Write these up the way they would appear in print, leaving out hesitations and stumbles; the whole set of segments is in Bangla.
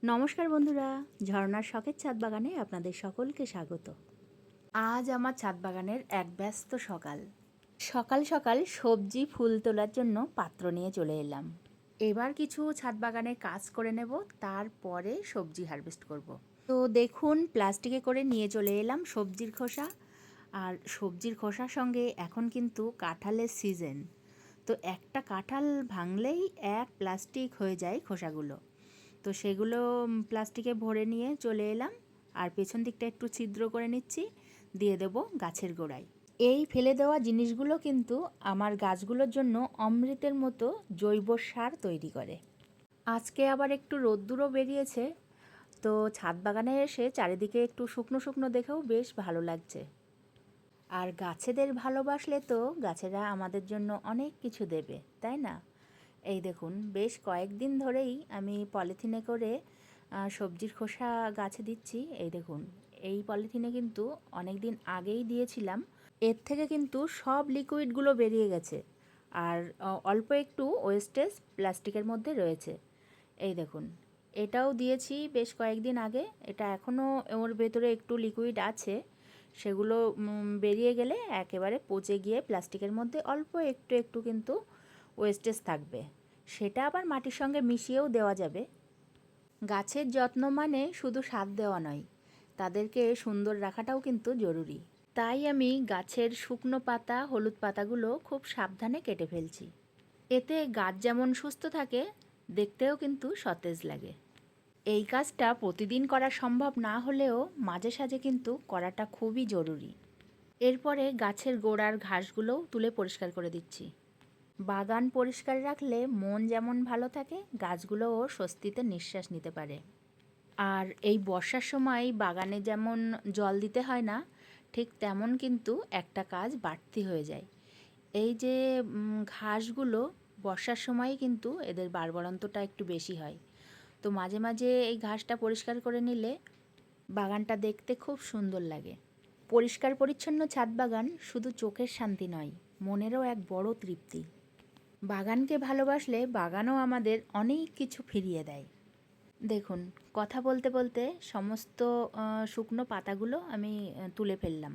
নমস্কার বন্ধুরা, ঝর্ণার শখের ছাদ বাগানে আপনাদের সকলকে স্বাগত। আজ আমার ছাদ বাগানের এক ব্যস্ত সকাল। সকাল সকাল সবজি ফুল তোলার জন্য পাত্র নিয়ে চলে এলাম। এবার কিছু ছাদ বাগানে কাজ করে নেব, তারপরে সবজি হারভেস্ট করব। তো দেখুন, প্লাস্টিকে করে নিয়ে চলে এলাম সবজির খোসা। আর সবজির খোসার সঙ্গে এখন কিন্তু কাঁঠালের সিজন। তো একটা কাঁঠাল ভাঙলেই এক প্লাস্টিক হয়ে যায় খোসাগুলো। তো সেগুলো প্লাস্টিকে ভরে নিয়ে চলে এলাম। আর পেছন দিকটা একটু ছিদ্র করে নিচ্ছি, দিয়ে দেব গাছের গোড়ায়। এই ফেলে দেওয়া জিনিসগুলো কিন্তু আমার গাছগুলোর জন্য অমৃতের মতো জৈব সার তৈরি করে। আজকে আবার একটু রোদ্দুরও বেরিয়েছে, তো ছাদ বাগানে এসে চারিদিকে একটু শুকনো শুকনো দেখেও বেশ ভালো লাগছে। আর গাছেদের ভালোবাসলে তো গাছেরা আমাদের জন্য অনেক কিছু দেবে, তাই না? এই দেখুন, বেশ কয়েকদিন ধরেই আমি পলিথিনে করে সবজির খোসা গাছে দিচ্ছি। এই দেখুন, এই পলিথিনে কিন্তু অনেক দিন আগেই দিয়েছিলাম। এর থেকে কিন্তু সব লিকুইডগুলো বেরিয়ে গেছে, আর অল্প একটু ওয়েস্টেজ প্লাস্টিকের মধ্যে রয়েছে। এই দেখুন, এটাও দিয়েছি বেশ কয়েকদিন আগে। এটা এখনও ওর ভেতরে একটু লিকুইড আছে, সেগুলো বেরিয়ে গেলে একেবারে পচে গিয়ে প্লাস্টিকের মধ্যে অল্প একটু একটু কিন্তু ওয়েস্টেজ থাকবে। সেটা আবার মাটির সঙ্গে মিশিয়েও দেওয়া যাবে। গাছের যত্ন মানে শুধু সার দেওয়া নয়, তাদেরকে সুন্দর রাখাটাও কিন্তু জরুরি। তাই আমি গাছের শুকনো পাতা, হলুদ পাতাগুলো খুব সাবধানে কেটে ফেলছি। এতে গাছ যেমন সুস্থ থাকে, দেখতেও কিন্তু সতেজ লাগে। এই কাজটা প্রতিদিন করা সম্ভব না হলেও মাঝে সাঝে কিন্তু করাটা খুবই জরুরি। এরপরে গাছের গোড়ার ঘাসগুলোও তুলে পরিষ্কার করে দিচ্ছি। বাগান পরিষ্কার রাখলে মন যেমন ভালো থাকে, গাছগুলোও স্বস্তিতে নিঃশ্বাস নিতে পারে। আর এই বর্ষার সময় বাগানে যেমন জল দিতে হয় না, ঠিক তেমন কিন্তু একটা কাজ বাড়তি হয়ে যায়। এই যে ঘাসগুলো বর্ষার সময় কিন্তু এদের বাড়বাড়ন্তটা একটু বেশি হয়। তো মাঝে মাঝে এই ঘাসটা পরিষ্কার করে নিলে বাগানটা দেখতে খুব সুন্দর লাগে। পরিষ্কার পরিচ্ছন্ন ছাদ বাগান শুধু চোখের শান্তি নয়, মনেরও এক বড় তৃপ্তি। বাগানকে ভালোবাসলে বাগানও আমাদের অনেক কিছু ফিরিয়ে দেয়। দেখুন, কথা বলতে বলতে সমস্ত শুকনো পাতাগুলো আমি তুলে ফেললাম।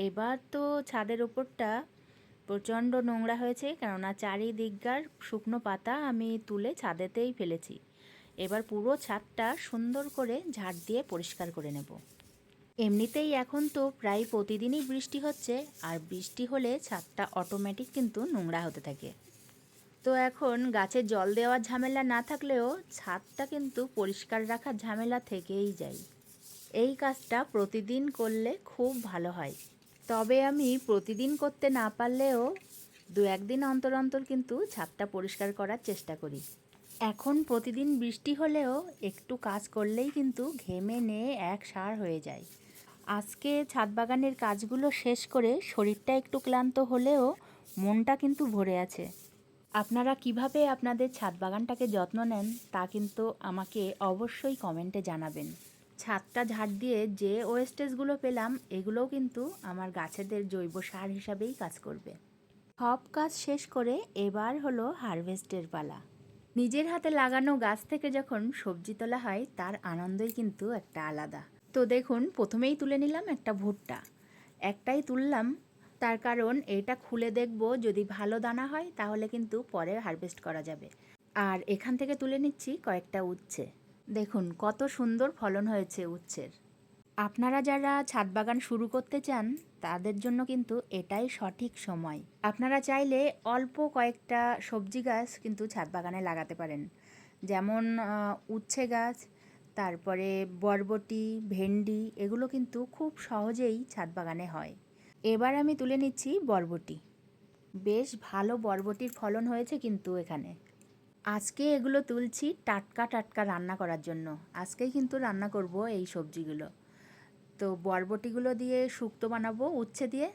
এবার তো ছাদের ওপরটা প্রচণ্ড নোংরা হয়েছে, কেননা চারিদিককার শুকনো পাতা আমি তুলে ছাদেতেই ফেলেছি। এবার পুরো ছাদটা সুন্দর করে ঝাড় দিয়ে পরিষ্কার করে নেব। এমনিতেই এখন তো প্রায় প্রতিদিনই বৃষ্টি হচ্ছে, আর বৃষ্টি হলে ছাদটা অটোমেটিক কিন্তু নোংরা হতে থাকে। তো এখন গাছে জল দেওয়ার ঝামেলা না থাকলেও ছাদটা কিন্তু পরিষ্কার রাখার ঝামেলা থেকেই যায়। এই কাজটা প্রতিদিন করলে খুব ভালো হয়। তবে আমি প্রতিদিন করতে না পারলেও দু একদিন অন্তর অন্তর কিন্তু ছাদটা পরিষ্কার করার চেষ্টা করি। এখন প্রতিদিন বৃষ্টি হলেও একটু কাজ করলেই কিন্তু ঘেমে নিয়ে এক সার হয়ে যায়। আজকে ছাদ বাগানের কাজগুলো শেষ করে শরীরটা একটু ক্লান্ত হলেও মনটা কিন্তু ভরে আছে। আপনারা কিভাবে আপনাদের ছাদ বাগানটাকে যত্ন নেন তা কিন্তু আমাকে অবশ্যই কমেন্টে জানাবেন। ছাদটা ঝাড় দিয়ে যে ওয়েস্টেজগুলো পেলাম, এগুলোও কিন্তু আমার গাছেদের জৈব সার হিসাবেই কাজ করবে। সব কাজ শেষ করে এবার হলো হারভেস্টের পালা। নিজের হাতে লাগানো গাছ থেকে যখন সবজি তোলা হয়, তার আনন্দই কিন্তু একটা আলাদা। তো দেখুন, প্রথমেই তুলে নিলাম একটা ভুট্টা। একটাই তুললাম, তার কারণ এটা খুলে দেখব, যদি ভালো দানা হয় তাহলে কিন্তু পরে হারভেস্ট করা যাবে। আর এখান থেকে তুলে নিচ্ছি কয়েকটা উচ্ছে। দেখুন কত সুন্দর ফলন হয়েছে উচ্ছের। আপনারা যারা ছাদ বাগান শুরু করতে চান, তাদের জন্য কিন্তু এটাই সঠিক সময়। আপনারা চাইলে অল্প কয়েকটা সবজি গাছ কিন্তু ছাদ বাগানে লাগাতে পারেন, যেমন উচ্ছে গাছ, তারপরে বরবটি, ভেন্ডি, এগুলো কিন্তু খুব সহজেই ছাদ বাগানে হয়। এবার আমি তুলে নিচ্ছি বরবটি। বেশ ভালো বরবটির ফলন হয়েছে কিন্তু এখানে। আজকে এগুলো তুলছি টাটকা টাটকা রান্না করার জন্য। আজকেই কিন্তু রান্না করব এই সবজিগুলো। তো বরবটিগুলো দিয়ে শুক্তো বানাবো উচ্ছে দিয়ে।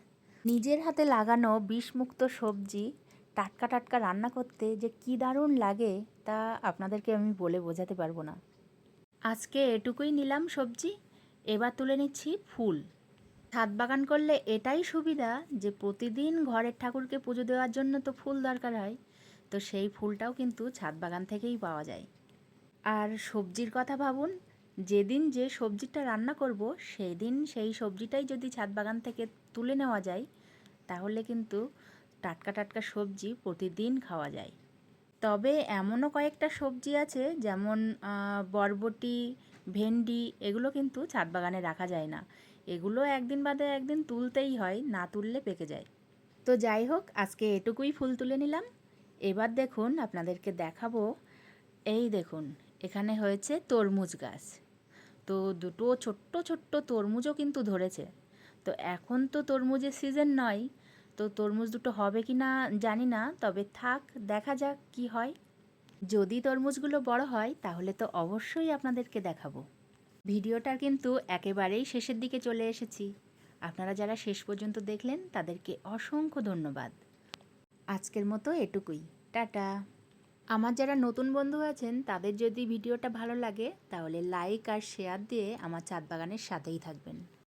নিজের হাতে লাগানো বিষমুক্ত সবজি টাটকা টাটকা রান্না করতে যে কী দারুণ লাগে, তা আপনাদেরকে আমি বলে বোঝাতে পারবো না। আজকে এটুকুই নিলাম সবজি। এবার তুলে নিচ্ছি ফুল। ছাদ বাগান করলে এটাই সুবিধা যে প্রতিদিন ঘরের ঠাকুরকে পুজো দেওয়ার জন্য তো ফুল দরকার হয়, তো সেই ফুলটাও কিন্তু ছাদ বাগান থেকেই পাওয়া যায়। আর সবজির কথা ভাবুন, যেদিন যে সবজিটা রান্না করব সেই দিন সেই সবজিটাই যদি ছাদ বাগান থেকে তুলে নেওয়া যায়, তাহলে কিন্তু টাটকা টাটকা সবজি প্রতিদিন খাওয়া যায়। তবে এমনও কয়েকটা সবজি আছে, যেমন বরবটি, ভেন্ডি, এগুলো কিন্তু ছাদ বাগানে রাখা যায় না। এগুলো একদিন বাদে একদিন তুলতেই হয়, না তুললে পেকে যায়। তো যাই হোক, আজকে এটুকুই ফুল তুলে নিলাম। এবার দেখুন, আপনাদেরকে দেখাবো। এই দেখুন, এখানে হয়েছে তরমুজ গাছ। তো দুটো ছোট্ট ছোট্ট তরমুজও কিন্তু ধরেছে। তো এখন তো তরমুজের সিজন নয়, তো তরমুজ দুটো হবে কি না জানি না, তবে থাক, দেখা যাক কি হয়। যদি তরমুজগুলো বড় হয় তাহলে তো অবশ্যই আপনাদেরকে দেখাবো। ভিডিওটার কিন্তু একেবারেই শেষের দিকে চলে এসেছি। আপনারা যারা শেষ পর্যন্ত দেখলেন তাদেরকে অসংখ্য ধন্যবাদ। আজকের মতো এটুকুই, টাটা। আমার যারা নতুন বন্ধু আছেন তাদের যদি ভিডিওটা ভালো লাগে তাহলে লাইক আর শেয়ার দিয়ে আমার ছাদ বাগানের সাথেই থাকবেন।